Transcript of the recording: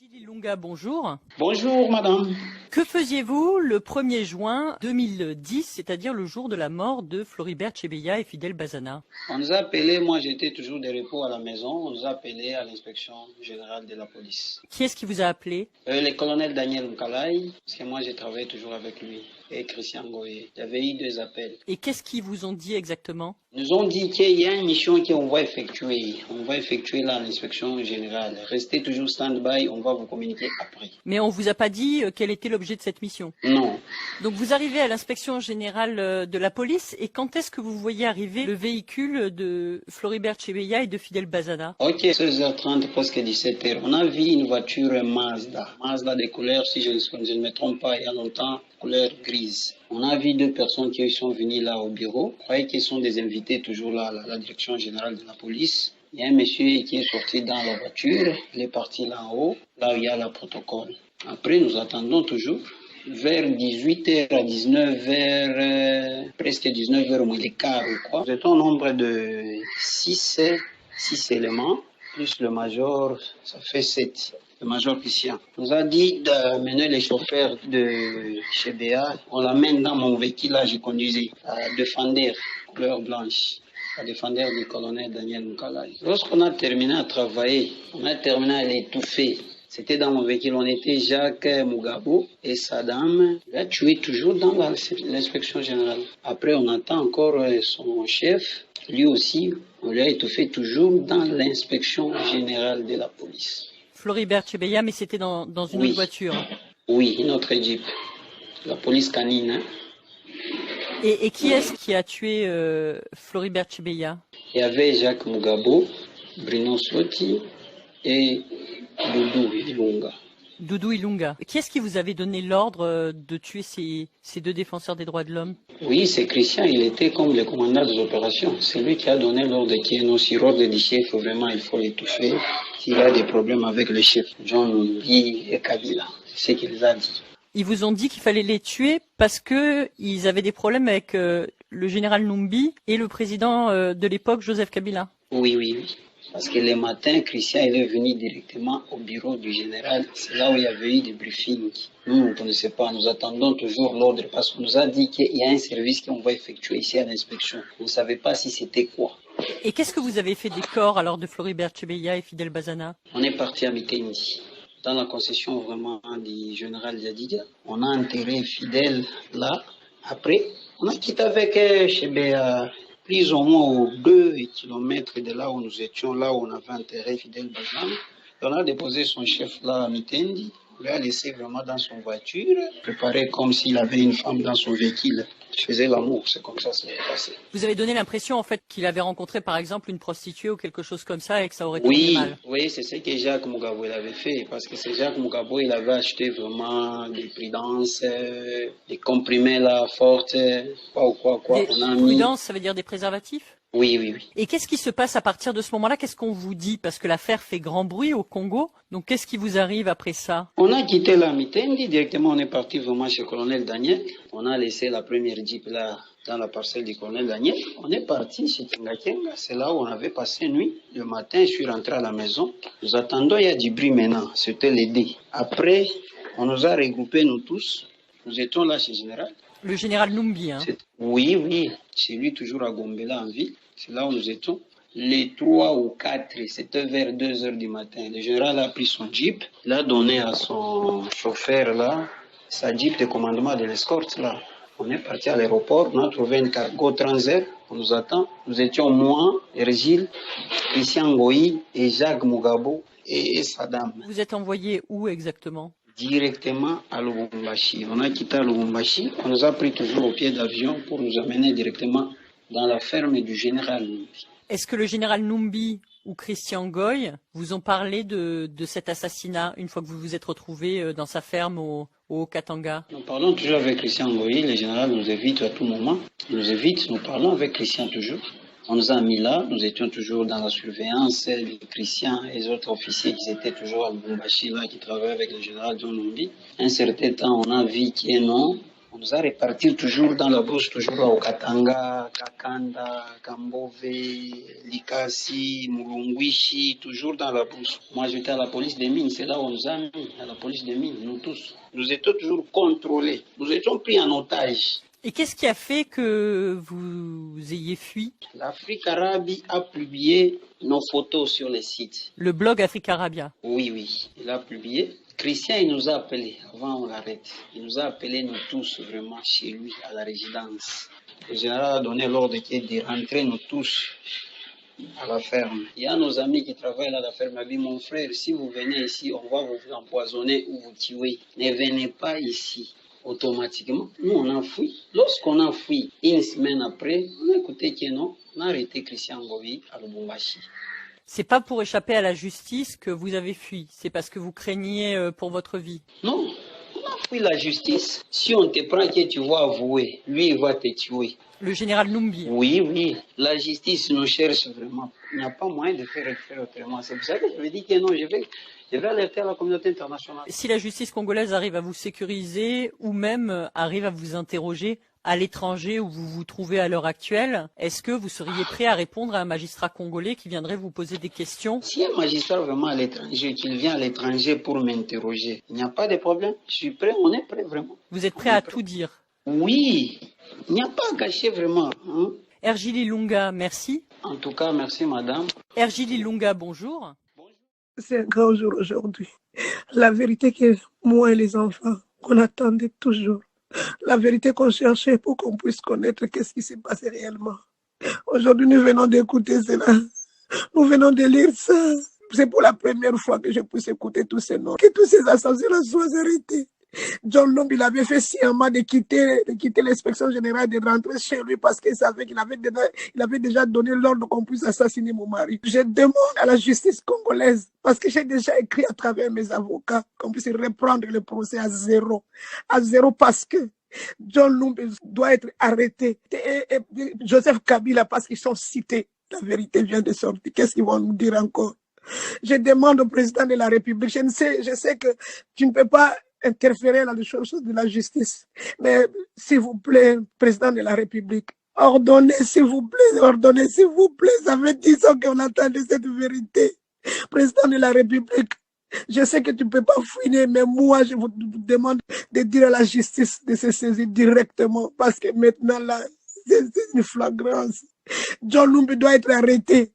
Gilles Ilunga, bonjour. Bonjour madame. Que faisiez-vous le 1er juin 2010, c'est-à-dire le jour de la mort de Floribert Chebeya et Fidel Bazana? On nous a appelés, moi j'étais toujours de repos à la maison, on nous a appelés à l'inspection générale de la police. Qui est-ce qui vous a appelé? Le colonel Daniel Mkalai, parce que moi j'ai travaillé toujours avec lui, et Christian Goye. Il y avait eu 2 appels. Et qu'est-ce qu'ils vous ont dit exactement? Ils nous ont dit qu'il y a une mission qu'on va effectuer. On va effectuer là l'inspection générale. Restez toujours stand-by, on va vous communiquer après. Mais on vous a pas dit quel était l'objet de cette mission? Non. Donc vous arrivez à l'inspection générale de la police, et quand est-ce que vous voyez arriver le véhicule de Floribert Chebeya et de Fidel Bazana? Ok, 16h30, presque 17h. On a vu une voiture Mazda. Mazda de couleur, si je ne me trompe pas, il y a longtemps, couleur grise. On a vu 2 personnes qui sont venues là au bureau. Je croyais qu'ils sont des invités toujours là à la direction générale de la police. Il y a un monsieur qui est sorti dans la voiture. Il est parti là en haut, là où il y a le protocole. Après, nous attendons toujours. Vers 18h à 19h, presque 19h au moins les quarts ou quoi. Nous étions au nombre de 6 éléments, plus le major, ça fait 7. Le major Christian nous a dit d'amener les chauffeurs de Chebeya. On l'amène dans mon véhicule, là je conduisais, à Defender, couleur blanche, à Defender du colonel Daniel Mkalai. Lorsqu'on a terminé à travailler, on a terminé à l'étouffer. C'était dans mon véhicule, on était Jacques Mugabo et sa dame. Il a tué toujours dans l'inspection générale. Après, on attend encore son chef. Lui aussi, on lui a étouffé toujours dans l'inspection générale de la police. Floribert Chebeya, mais c'était dans une autre voiture. Oui, une autre Jeep. La police canine. Hein. Et qui est-ce qui a tué Floribert Chebeya? Il y avait Jacques Mugabo, Bruno Slotti et Doudou Ilunga. Doudou Ilunga. Qui est-ce qui vous avait donné l'ordre de tuer ces 2 défenseurs des droits de l'homme? Oui, c'est Christian, il était comme le commandant des opérations. C'est lui qui a donné l'ordre qui est non sur ordre du chef, vraiment il faut l'étouffer. S'il a des problèmes avec le chef, John Numbi et Kabila, c'est ce qu'il a dit. Ils vous ont dit qu'il fallait les tuer parce que ils avaient des problèmes avec le général Numbi et le président de l'époque, Joseph Kabila. Oui. Parce que le matin, Christian il est venu directement au bureau du général. C'est là où il y avait eu des briefings. Nous ne connaissons pas, nous attendons toujours l'ordre parce qu'on nous a dit qu'il y a un service qu'on va effectuer ici à l'inspection. On ne savait pas si c'était quoi. Et qu'est-ce que vous avez fait des corps alors de Floribert Chebeya et Fidel Bazana? On est parti à Mitendi, dans la concession vraiment du général Yadiga. On a enterré Fidel là. Après, on a quitté avec Chebeya. Plus ou moins aux 2 kilomètres de là où nous étions, là où on avait enterré Fidel Bazana. On a déposé son chef là à Mitendi. On l'a laissé vraiment dans son voiture, préparé comme s'il avait une femme dans son véhicule. Je faisais l'amour, c'est comme ça que ça s'est passé. Vous avez donné l'impression en fait qu'il avait rencontré par exemple une prostituée ou quelque chose comme ça et que ça aurait tourné mal. Oui, c'est ce que Jacques Mugabo il avait fait, parce que c'est Jacques Mugabo, il avait acheté vraiment des prudences, des comprimés là, fortes, quoi. Des prudences, ça veut dire des préservatifs? Oui. Et qu'est-ce qui se passe à partir de ce moment-là? Qu'est-ce qu'on vous dit? Parce que l'affaire fait grand bruit au Congo. Donc qu'est-ce qui vous arrive après ça? On a quitté la Mitendi, directement on est parti vraiment chez le colonel Daniel. On a laissé la première Jeep là dans la parcelle du colonel Daniel. On est parti chez Tingakenga, c'est là où on avait passé nuit. Le matin, je suis rentré à la maison. Nous attendons, il y a du bruit maintenant, c'était l'été. Après, on nous a regroupés nous tous. Nous étions là chez le général. Le général Numbi, hein? Oui, c'est lui toujours à Gombela en ville. C'est là où nous étions. Les 3 ou 4, c'était vers 2 heures du matin. Le général a pris son jeep, il a donné à son chauffeur là, sa jeep de commandement de l'escorte là. On est parti à l'aéroport, on a trouvé un cargo Transair, on nous attend. Nous étions moi, Ergile, Christian Goyi et Jacques Mugabo et sa dame. Vous êtes envoyé où exactement? Directement à Lubumbashi. On a quitté Lubumbashi, on nous a pris toujours au pied d'avion pour nous amener directement dans la ferme du général Numbi. Est-ce que le général Numbi ou Christian Goy vous ont parlé de cet assassinat une fois que vous vous êtes retrouvé dans sa ferme au Katanga? Nous parlons toujours avec Christian Goy, le général nous évite à tout moment. Il nous évite, nous parlons avec Christian toujours. On nous a mis là, nous étions toujours dans la surveillance de Christian et les autres officiers qui étaient toujours à Lubumbashi là, qui travaillaient avec le général John Numbi. Un certain temps, on a vu qu'il est non. On nous a répartis toujours dans la brousse, toujours au Katanga, Kakanda, Kambove, Likasi, Mulungwishi, toujours dans la brousse. Moi, j'étais à la police des mines, c'est là où on nous a mis, à la police des mines, nous tous. Nous étions toujours contrôlés, nous étions pris en otage. Et qu'est-ce qui a fait que vous ayez fui? L'Afrique arabe a publié nos photos sur les sites. Le blog Africarabia. Oui, il a publié. Christian, il nous a appelés, avant on l'arrête, il nous a appelés nous tous vraiment chez lui, à la résidence. Le général a donné l'ordre de rentrer nous tous à la ferme. Il y a nos amis qui travaillent à la ferme, il m'a dit, mon frère, si vous venez ici, on va vous empoisonner ou vous tuer. Ne venez pas ici. Automatiquement, nous on a fui. Lorsqu'on a fui, une semaine après, on a écouté que non, on a arrêté Christian Ngoyi à Lubumbashi. C'est pas pour échapper à la justice que vous avez fui, c'est parce que vous craigniez pour votre vie. Non, on a fui la justice. Si on te prend que tu vas avouer, lui il va te tuer. Le général Numbi. Oui, la justice nous cherche vraiment. Il n'y a pas moyen de faire autrement. C'est pour ça que je me dis que non, je vais alerter la communauté internationale. Si la justice congolaise arrive à vous sécuriser ou même arrive à vous interroger à l'étranger où vous vous trouvez à l'heure actuelle, est-ce que vous seriez prêt à répondre à un magistrat congolais qui viendrait vous poser des questions? Si un magistrat vraiment à l'étranger, qu'il vient à l'étranger pour m'interroger, il n'y a pas de problème. Je suis prêt, on est prêt vraiment. Vous êtes prêt à tout dire? Oui, il n'y a pas à cacher vraiment. Hein? Ergili Lunga, merci. En tout cas, merci madame. Ergili Lunga, bonjour. C'est un grand jour aujourd'hui. La vérité que moi et les enfants, qu'on attendait toujours. La vérité qu'on cherchait pour qu'on puisse connaître qu'est-ce qui s'est passé réellement. Aujourd'hui, nous venons d'écouter cela. Nous venons de lire ça. C'est pour la première fois que je puisse écouter tous ces noms. Que tous ces assassinats soient arrêtés. John Lumbi, il avait fait sciemment de quitter l'inspection générale et de rentrer chez lui parce qu'il savait qu'il avait déjà donné l'ordre qu'on puisse assassiner mon mari. Je demande à la justice congolaise, parce que j'ai déjà écrit à travers mes avocats, qu'on puisse reprendre le procès à zéro. À zéro parce que John Lumbi doit être arrêté. Et Joseph Kabila, parce qu'ils sont cités. La vérité vient de sortir. Qu'est-ce qu'ils vont nous dire encore? Je demande au président de la République, je sais que tu ne peux pas interférer dans les choses de la justice. Mais s'il vous plaît, président de la République, ordonnez s'il vous plaît. Ça fait 10 ans qu'on attendait cette vérité. Président de la République, je sais que tu ne peux pas fouiner, mais moi, je vous demande de dire à la justice de se saisir directement parce que maintenant, là, c'est une flagrance. John Lumbi doit être arrêté.